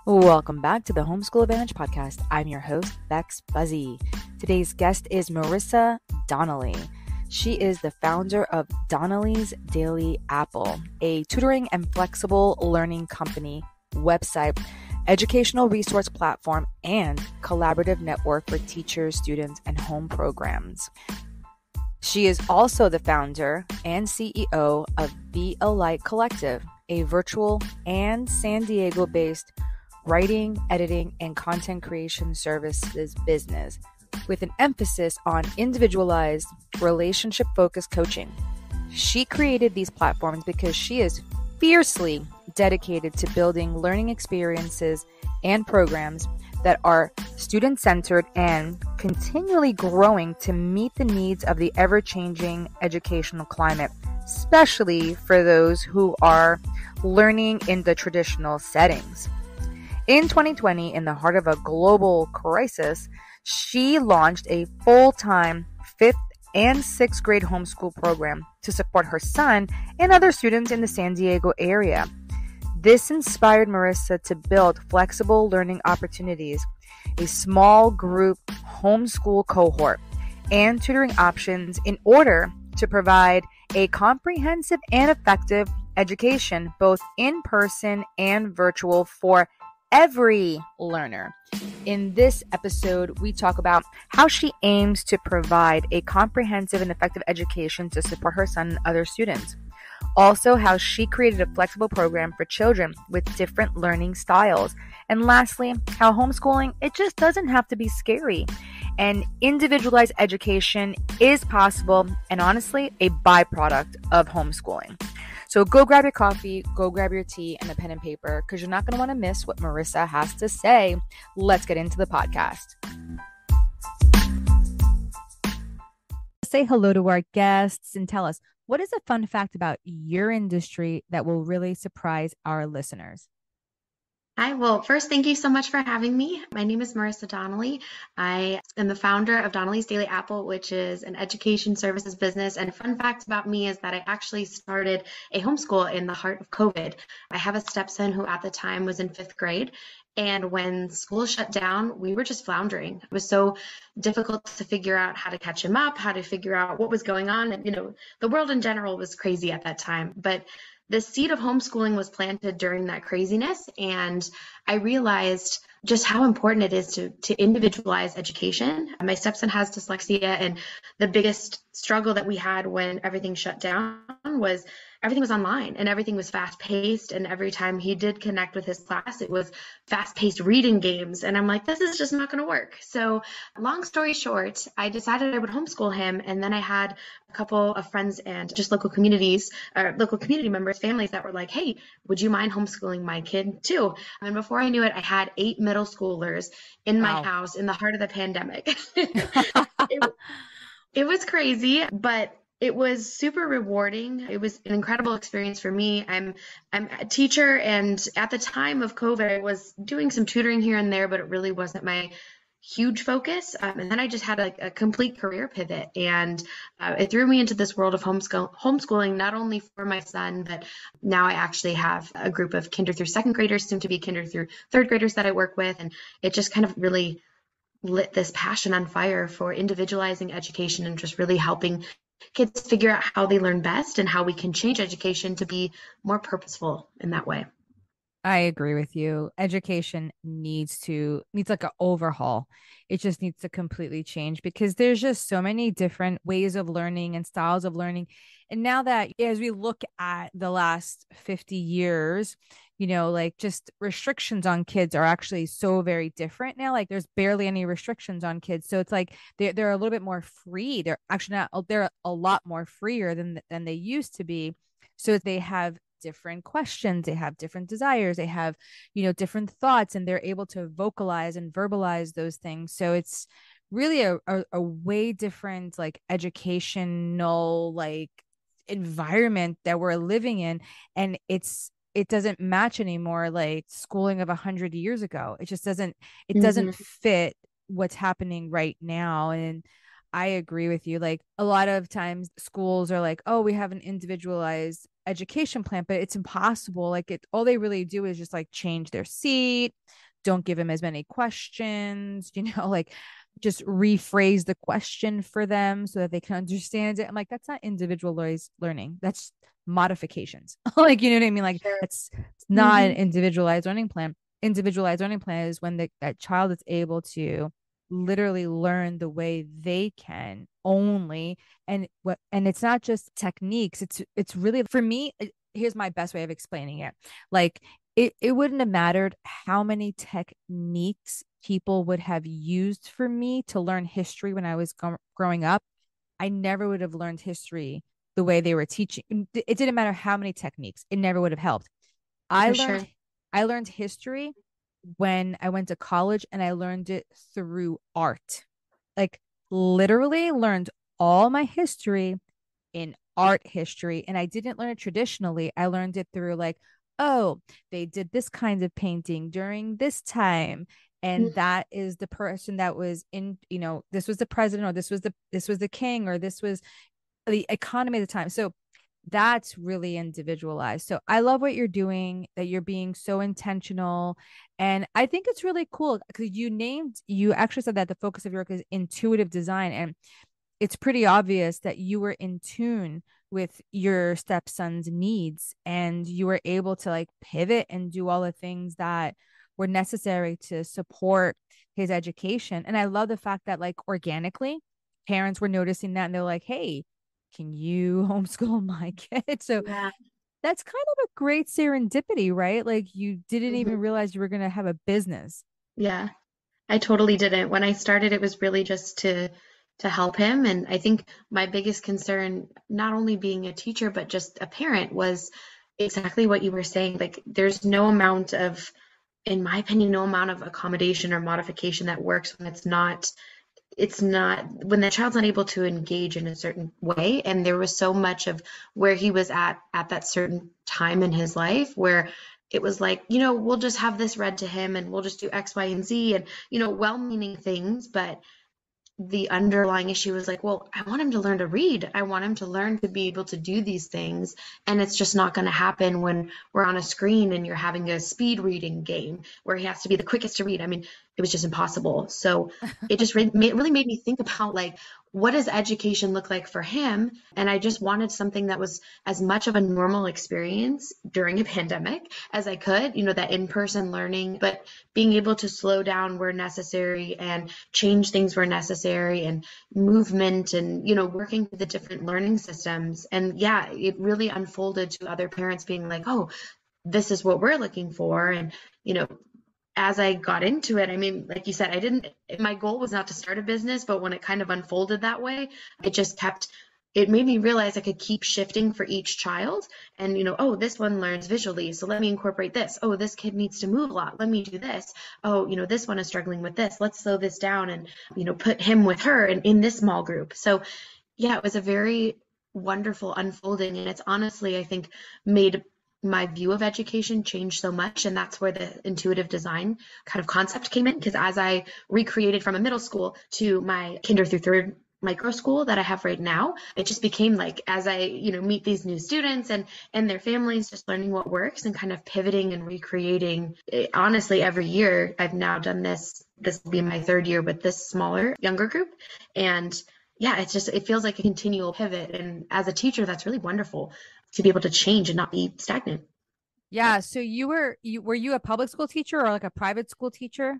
Welcome back to the Homeschool Advantage podcast. I'm your host, Bex Buzzy. Today's guest is Marisa Donnelly. She is the founder of Donnelly's Daily Apple, a tutoring and flexible learning company, website, educational resource platform, and collaborative network for teachers, students, and home programs. She is also the founder and CEO of Be a Light Collective, a virtual and San Diego-based writing, editing, and content creation services business with an emphasis on individualized, relationship-focused coaching. She created these platforms because she is fiercely dedicated to building learning experiences and programs that are student-centered and continually growing to meet the needs of the ever-changing educational climate, especially for those who are learning in the traditional settings. In 2020, in the heart of a global crisis, she launched a full-time 5th and 6th grade homeschool program to support her son and other students in the San Diego area. This inspired Marisa to build flexible learning opportunities, a small group homeschool cohort, and tutoring options in order to provide a comprehensive and effective education, both in person and virtual, for every learner. In this episode, we talk about how she aims to provide a comprehensive and effective education to support her son and other students. Also, how she created a flexible program for children with different learning styles. And lastly, how homeschooling, it just doesn't have to be scary. And individualized education is possible and honestly a byproduct of homeschooling. So go grab your coffee, go grab your tea and a pen and paper because you're not going to want to miss what Marisa has to say. Let's get into the podcast. Say hello to our guests and tell us, what is a fun fact about your industry that will really surprise our listeners? Hi, well, first, thank you so much for having me. My name is Marisa Donnelly. I am the founder of Donnelly's Daily Apple, which is an education services business. And fun fact about me is that I actually started a homeschool in the heart of COVID. I have a stepson who at the time was in 5th grade. And when school shut down, we were just floundering. It was so difficult to figure out how to catch him up, how to figure out what was going on. And, the world in general was crazy at that time. But the seed of homeschooling was planted during that craziness, and I realized just how important it is to individualize education. My stepson has dyslexia, and the biggest struggle that we had when everything shut down was everything was online and everything was fast paced. And every time he did connect with his class, it was fast paced reading games. And I'm like, this is just not going to work. So long story short, I decided I would homeschool him. And then I had a couple of friends and just local communities, or local community members, families that were like, hey, would you mind homeschooling my kid too? And before I knew it, I had 8 middle schoolers in my house in the heart of the pandemic. It was crazy, but it was super rewarding. It was an incredible experience for me. I'm a teacher, and at the time of COVID, I was doing some tutoring here and there, but it really wasn't my huge focus. And then I just had a complete career pivot, and it threw me into this world of homeschooling, not only for my son, but now I actually have a group of kinder through 2nd graders, soon to be kinder through 3rd graders that I work with. And it just kind of really lit this passion on fire for individualizing education and just really helping kids figure out how they learn best and how we can change education to be more purposeful in that way. I agree with you. Education needs like an overhaul. It just needs to completely change because there's just so many different ways of learning and styles of learning. And now that as we look at the last 50 years, like just restrictions on kids are actually so very different now. Like there's barely any restrictions on kids. So it's like they're a little bit more free. They're actually not, they're a lot more freer than they used to be. So they have different questions, they have different desires, they have different thoughts, and they're able to vocalize and verbalize those things. So it's really a way different like educational like environment that we're living in, and it doesn't match anymore like schooling of 100 years ago. It just doesn't Mm-hmm. fit what's happening right now. And I agree with you. Like a lot of times schools are like, oh, we have an individualized education plan, but it's impossible. Like all they really do is just like change their seat, don't give them as many questions, like just rephrase the question for them so that they can understand it. I'm like, that's not individualized learning. That's modifications. Like, you know what I mean? Like Sure. it's not an Hmm. individualized learning plan. Individualized learning plan is when that child is able to literally learn the way they can only. And it's not just techniques, it's really, for me, here's my best way of explaining it. Like it wouldn't have mattered how many techniques people would have used for me to learn history when I was growing up. I never would have learned history the way they were teaching. It didn't matter how many techniques, it never would have helped. I For learned sure. I learned history when I went to college, and I learned it through art. Like literally learned all my history in art history. And I didn't learn it traditionally. I learned it through like, oh, they did this kind of painting during this time. And that is the person that was in, this was the president, or this was the king, or this was the economy at the time. So that's really individualized. So I love what you're doing, that you're being so intentional. And I think it's really cool because you actually said that the focus of your work is intuitive design. And it's pretty obvious that you were in tune with your stepson's needs, and you were able to like pivot and do all the things that were necessary to support his education. And I love the fact that like organically parents were noticing that, and they're like, hey, can you homeschool my kid? So Yeah. that's kind of a great serendipity, right? Like you didn't even Hmm. realize you were going to have a business. Yeah. I totally didn't. When I started, it was really just to help him. And I think my biggest concern, not only being a teacher, but just a parent, was exactly what you were saying. Like there's no amount of, in my opinion, no amount of accommodation or modification that works when it's not when the child's not able to engage in a certain way. And there was so much of where he was at that certain time in his life where it was like, we'll just have this read to him and we'll just do X, Y, and Z, and well-meaning things, but the underlying issue was like, well, I want him to learn to read. I want him to learn to be able to do these things. And it's just not going to happen when we're on a screen and you're having a speed reading game where he has to be the quickest to read. I mean, it was just impossible. So it just really made me think about like, what does education look like for him? And I just wanted something that was as much of a normal experience during a pandemic as I could, that in-person learning, but being able to slow down where necessary and change things where necessary, and movement, and working with the different learning systems. And yeah, it really unfolded to other parents being like, oh, this is what we're looking for. And you know as I got into it, I mean, like you said, my goal was not to start a business, but when it kind of unfolded that way, it just kept, it made me realize I could keep shifting for each child. And, oh, this one learns visually, so let me incorporate this. Oh, this kid needs to move a lot. Let me do this. Oh, this one is struggling with this. Let's slow this down and, put him with her in this small group. So, yeah, it was a very wonderful unfolding. And it's honestly, I think, made my view of education changed so much. And that's where the intuitive design kind of concept came in. Because as I recreated from a middle school to my kinder through third micro school that I have right now, it just became like, as I, meet these new students and their families, just learning what works and kind of pivoting and recreating. Honestly, every year I've now done this. This will be my third year with this smaller, younger group. And yeah, it feels like a continual pivot. And as a teacher, that's really wonderful to be able to change and not be stagnant. Yeah. So were you a public school teacher or like a private school teacher?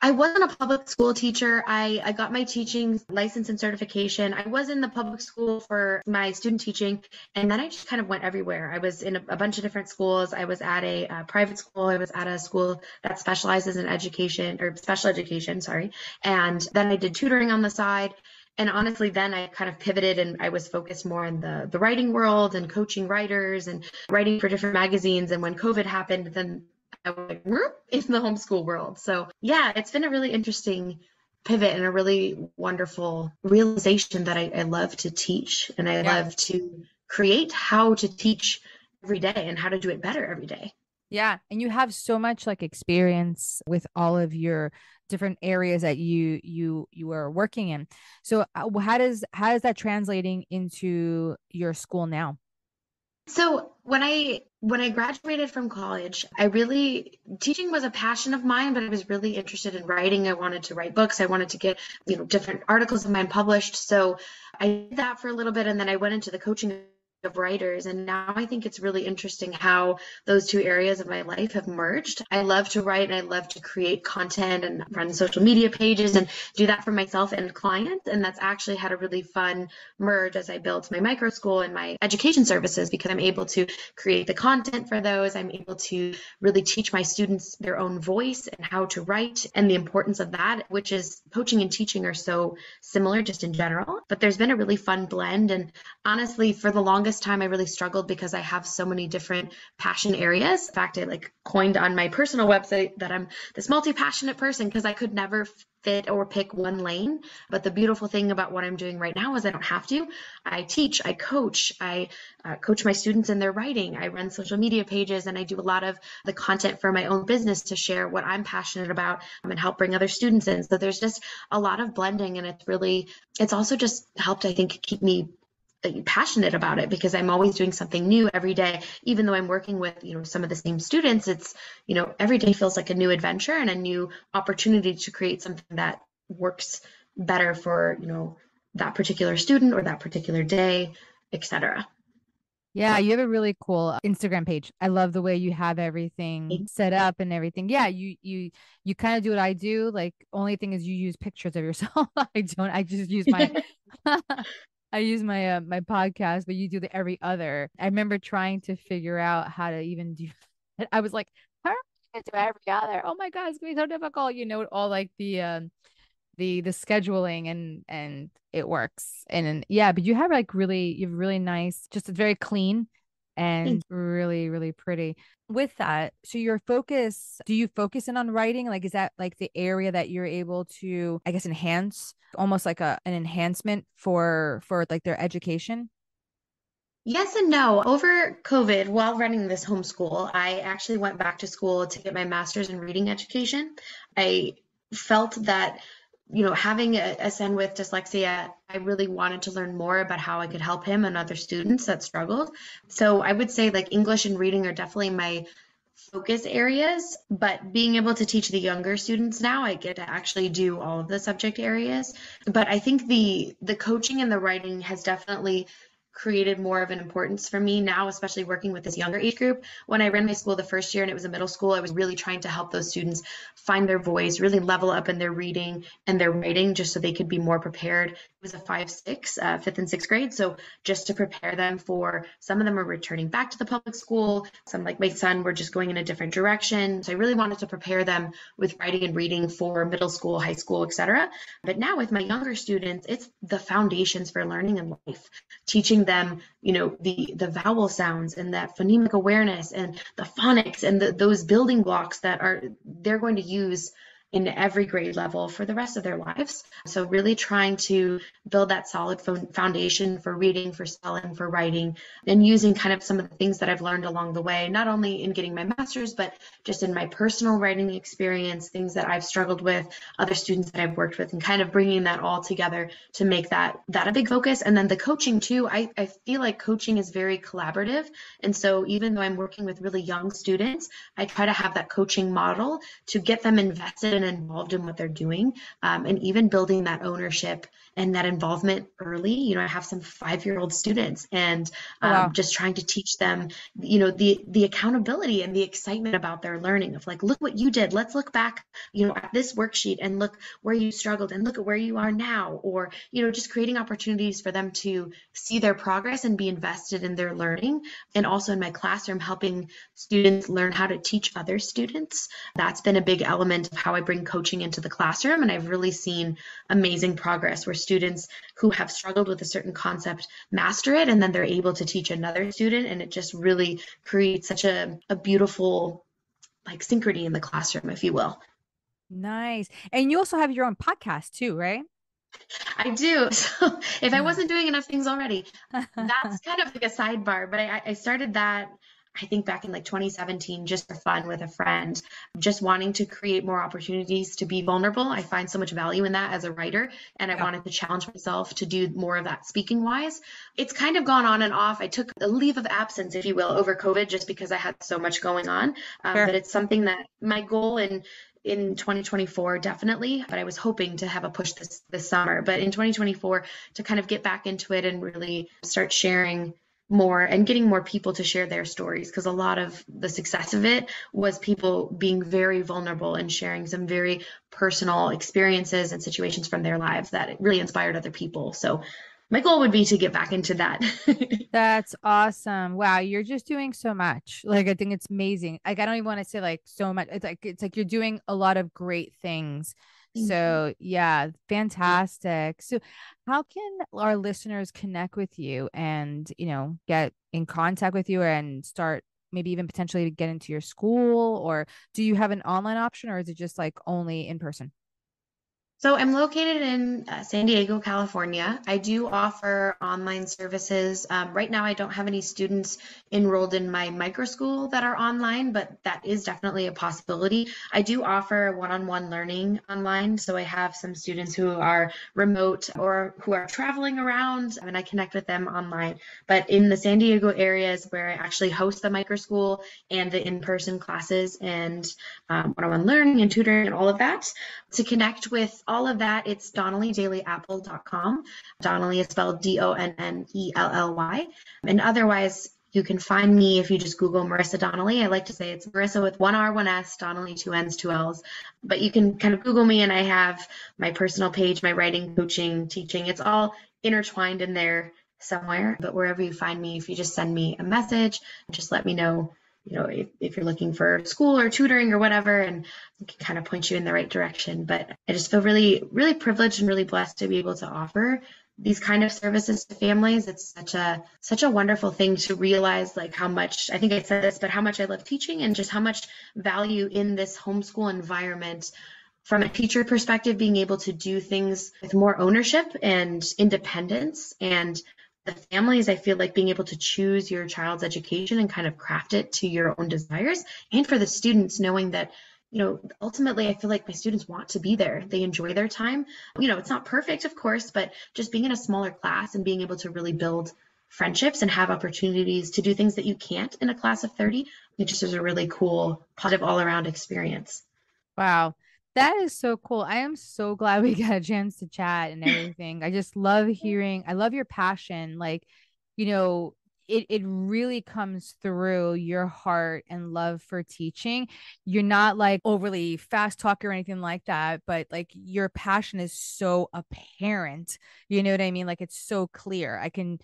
I wasn't a public school teacher. I got my teaching license and certification. I was in the public school for my student teaching, and then I just kind of went everywhere. I was in a bunch of different schools. I was at a private school. I was at a school that specializes in education, or special education, sorry. And then I did tutoring on the side. And honestly, then I kind of pivoted and I was focused more in the writing world and coaching writers and writing for different magazines. And when COVID happened, then I was like, in the homeschool world. So yeah, it's been a really interesting pivot and a really wonderful realization that I love to teach, and I Yeah. love to create how to teach every day and how to do it better every day. Yeah, and you have so much like experience with all of your different areas that you are working in. So how does that translating into your school now? So when I graduated from college, I really teaching was a passion of mine, but I was really interested in writing. I wanted to write books. I wanted to get, different articles of mine published. So I did that for a little bit, and then I went into the coaching of writers. And now I think it's really interesting how those two areas of my life have merged. I love to write and I love to create content and run social media pages and do that for myself and clients. And that's actually had a really fun merge as I built my micro school and my education services, because I'm able to create the content for those. I'm able to really teach my students their own voice and how to write and the importance of that, which is coaching and teaching are so similar just in general. But there's been a really fun blend. And honestly, for the longest time, I really struggled because I have so many different passion areas. In fact, I like coined on my personal website that I'm this multi-passionate person because I could never fit or pick one lane. But the beautiful thing about what I'm doing right now is I don't have to. I teach, I coach my students in their writing. I run social media pages, and I do a lot of the content for my own business to share what I'm passionate about and help bring other students in. So there's just a lot of blending, and it's also just helped, I think, keep me passionate about it because I'm always doing something new every day. Even though I'm working with, some of the same students, it's, every day feels like a new adventure and a new opportunity to create something that works better for, that particular student or that particular day, etc. Yeah, you have a really cool Instagram page. I love the way you have everything set up and everything. Yeah, you kind of do what I do. Like only thing is you use pictures of yourself. I don't. I just use my I use my podcast, but you do the every other. I remember trying to figure out how to even do it. I was like, how am I gonna do every other? Oh my God, it's gonna be so difficult. All like the scheduling and it works. And then, yeah, but you have really nice, just it's very clean and really, really pretty. With that, so do you focus in on writing? Like, is that like the area that you're able to, I guess, enhance almost like an enhancement for like their education? Yes and no. Over COVID, while running this homeschool, I actually went back to school to get my master's in reading education. I felt that, having a son with dyslexia, I really wanted to learn more about how I could help him and other students that struggled. So I would say like English and reading are definitely my focus areas, but being able to teach the younger students now, I get to actually do all of the subject areas. But I think the coaching and the writing has definitely created more of an importance for me now, especially working with this younger age group. When I ran my school the first year and it was a middle school, I was really trying to help those students find their voice, really level up in their reading and their writing just so they could be more prepared. It was a 5-6, fifth and sixth grade. So just to prepare them for, some of them are returning back to the public school. Some, like my son, were just going in a different direction. So I really wanted to prepare them with writing and reading for middle school, high school, etc. But now with my younger students, it's the foundations for learning in life, teaching them, the vowel sounds and that phonemic awareness and the phonics and those building blocks that they're going to use in every grade level for the rest of their lives. So really trying to build that solid foundation for reading, for spelling, for writing, and using kind of some of the things that I've learned along the way, not only in getting my master's, but just in my personal writing experience, things that I've struggled with, other students that I've worked with, and kind of bringing that all together to make that a big focus. And then the coaching too, I feel like coaching is very collaborative. And so even though I'm working with really young students, I try to have that coaching model to get them invested and involved in what they're doing, and even building that ownership and that involvement early. I have some 5-year-old students, and Oh, wow. just trying to teach them, the accountability and the excitement about their learning of like, look what you did. Let's look back, at this worksheet and look where you struggled and look at where you are now. Or, just creating opportunities for them to see their progress and be invested in their learning. And also in my classroom, helping students learn how to teach other students. That's been a big element of how I bring coaching into the classroom. And I've really seen amazing progress where students who have struggled with a certain concept master it, and then they're able to teach another student. And it just really creates such a beautiful like synchrony in the classroom, if you will. Nice. And you also have your own podcast too, right? I do. So if I wasn't doing enough things already, that's kind of like a sidebar, but I started that I think back in like 2017, just for fun with a friend, just wanting to create more opportunities to be vulnerable. I find so much value in that as a writer, and I Yeah. wanted to challenge myself to do more of that speaking wise. It's kind of gone on and off. I took a leave of absence, if you will, over COVID just because I had so much going on. Sure. But it's something that my goal in 2024 definitely, but I was hoping to have a push this summer, but in 2024 to kind of get back into it and really start sharing more and getting more people to share their stories, because a lot of the success of it was people being very vulnerable and sharing some very personal experiences and situations from their lives that it really inspired other people. So my goal would be to get back into that. That's awesome. Wow, you're just doing so much. Like I think it's amazing. Like I don't even want to say like so much. It's like you're doing a lot of great things. Thank you. So, yeah, fantastic. So, how can our listeners connect with you and, get in contact with you and start maybe even potentially get into your school, or do you have an online option, or is it just like only in person? So I'm located in San Diego, California. I do offer online services. Right now, I don't have any students enrolled in my micro school that are online, but that is definitely a possibility. I do offer one-on-one learning online. So I have some students who are remote or who are traveling around, and I connect with them online. But in the San Diego area is where I actually host the micro school and the in-person classes and one-on-one learning and tutoring and all of that. To connect with all of that, it's DonnellyDailyApple.com. Donnelly is spelled Donnelly. And otherwise, you can find me if you just Google Marisa Donnelly. I like to say it's Marisa with one R, one S, Donnelly, two N's, two L's. But you can kind of Google me, and I have my personal page, my writing, coaching, teaching. It's all intertwined in there somewhere. But wherever you find me, if you just send me a message, just let me know, if you're looking for school or tutoring or whatever, and I can kind of point you in the right direction. But I just feel really, really privileged and really blessed to be able to offer these kind of services to families. It's such a wonderful thing to realize, like how much, I think I said this, but how much I love teaching and just how much value in this homeschool environment from a teacher perspective, being able to do things with more ownership and independence, and the families, I feel like being able to choose your child's education and kind of craft it to your own desires, and for the students knowing that, ultimately I feel like my students want to be there. They enjoy their time. It's not perfect, of course, but just being in a smaller class and being able to really build friendships and have opportunities to do things that you can't in a class of 30, it just is a really cool, positive all around experience. Wow. That is so cool. I am so glad we got a chance to chat and everything. I just love hearing, I love your passion. Like, you know, it really comes through your heart and love for teaching. You're not like overly fast talker or anything like that, but like your passion is so apparent. You know what I mean? Like it's so clear. I could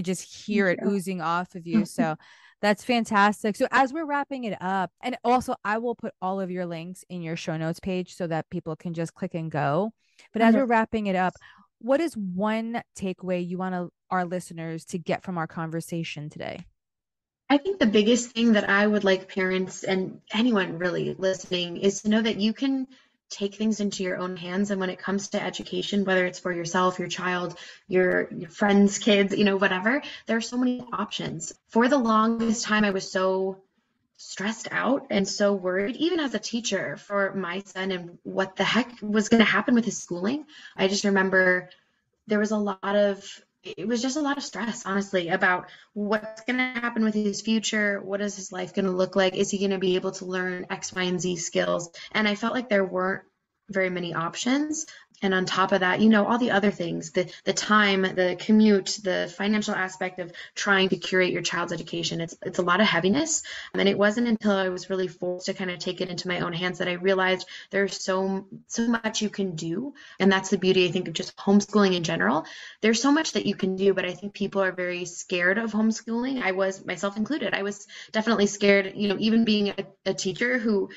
just hear Thank it oozing off of you. So that's fantastic. So as we're wrapping it up, and also I will put all of your links in your show notes page so that people can just click and go. But as you. we're wrapping it up, what is one takeaway you want our listeners to get from our conversation today? I think the biggest thing that I would like parents and anyone really listening is to know that you can take things into your own hands. And when it comes to education, whether it's for yourself, your child, your friends, kids, whatever, there are so many options. For the longest time, I was so stressed out and so worried, even as a teacher, for my son and what the heck was going to happen with his schooling. I just remember there was it was just a lot of stress, honestly, about what's going to happen with his future. What is his life going to look like? Is he going to be able to learn X, Y, and Z skills? And I felt like there weren't very many options. And on top of that, all the other things, the time, the commute, the financial aspect of trying to curate your child's education. It's a lot of heaviness. And it wasn't until I was really forced to kind of take it into my own hands that I realized there's so much you can do. And that's the beauty, I think, of just homeschooling in general. There's so much that you can do, but I think people are very scared of homeschooling. I was, myself included. I was definitely scared, even being a teacher who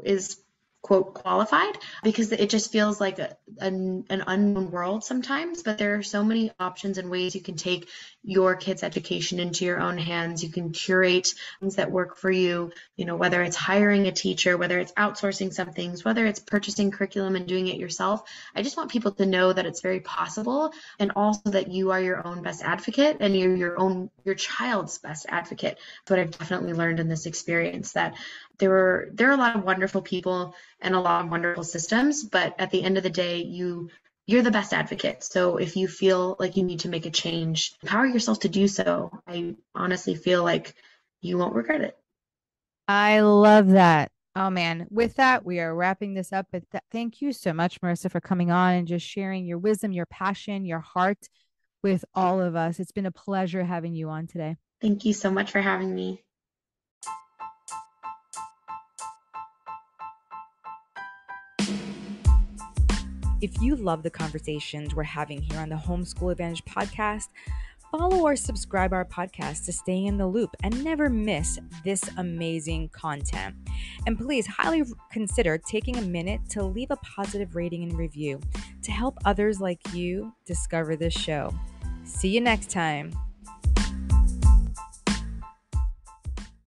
is quote qualified, because it just feels like an unknown world sometimes. But there are so many options and ways you can take your kids' education into your own hands. You can curate things that work for you, whether it's hiring a teacher, whether it's outsourcing some things, whether it's purchasing curriculum and doing it yourself. I just want people to know that it's very possible, and also that you are your own best advocate and you're your child's best advocate. But I've definitely learned in this experience that there are a lot of wonderful people and a lot of wonderful systems, but at the end of the day, you're the best advocate. So if you feel like you need to make a change, empower yourself to do so. I honestly feel like you won't regret it. I love that. Oh man, with that, we are wrapping this up. But thank you so much, Marisa, for coming on and just sharing your wisdom, your passion, your heart with all of us. It's been a pleasure having you on today. Thank you so much for having me. If you love the conversations we're having here on the Homeschool Advantage podcast, follow or subscribe our podcast to stay in the loop and never miss this amazing content. And please highly consider taking a minute to leave a positive rating and review to help others like you discover this show. See you next time.